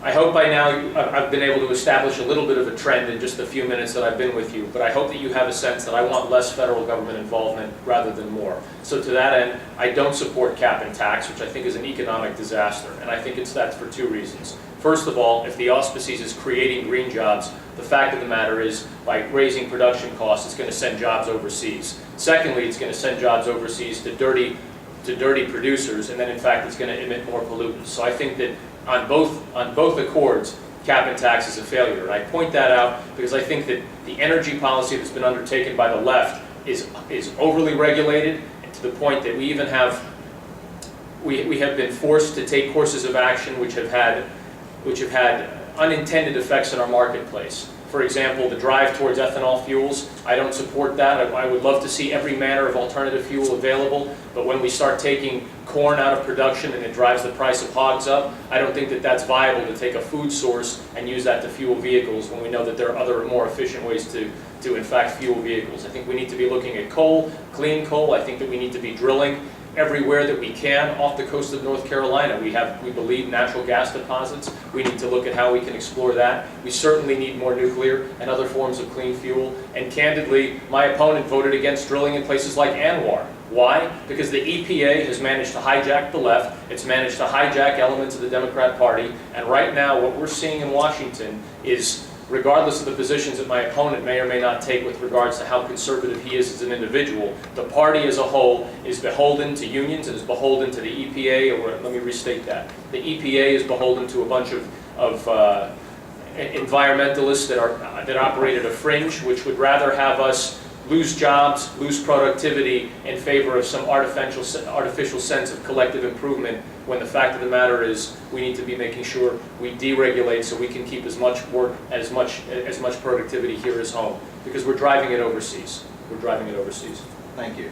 I hope by now I've been able to establish a little bit of a trend in just the few minutes that I've been with you, but I hope that you have a sense that I want less federal government involvement rather than more. So to that end, I don't support cap and tax, which I think is an economic disaster, and I think it's that for two reasons. First of all, if the auspices is creating green jobs, the fact of the matter is, by raising production costs, it's going to send jobs overseas. Secondly, it's going to send jobs overseas to dirty producers, and then in fact it's going to emit more pollutants. So I think that on both accords, cap and tax is a failure. And I point that out because I think that the energy policy that's been undertaken by the left is overly regulated, and to the point that we have been forced to take courses of action which have had unintended effects in our marketplace. For example, the drive towards ethanol fuels, I don't support that. I would love to see every manner of alternative fuel available, but when we start taking corn out of production and it drives the price of hogs up, I don't think that that's viable to take a food source and use that to fuel vehicles when we know that there are other more efficient ways to in fact fuel vehicles. I think we need to be looking at coal, clean coal. I think that we need to be drilling everywhere that we can off the coast of North Carolina. We believe, natural gas deposits. We need to look at how we can explore that. We certainly need more nuclear and other forms of clean fuel. And candidly, my opponent voted against drilling in places like Anwar. Why? Because the EPA has managed to hijack the left. It's managed to hijack elements of the Democrat Party. And right now, what we're seeing in Washington is, regardless of the positions that my opponent may or may not take with regards to how conservative he is as an individual, the party as a whole is beholden to unions and is beholden to the EPA, or let me restate that. The EPA is beholden to a bunch of environmentalists that operate at a fringe, which would rather have us lose jobs, lose productivity in favor of some artificial sense of collective improvement, when the fact of the matter is we need to be making sure we deregulate so we can keep as much work, as much productivity here as home, because we're driving it overseas. We're driving it overseas. Thank you.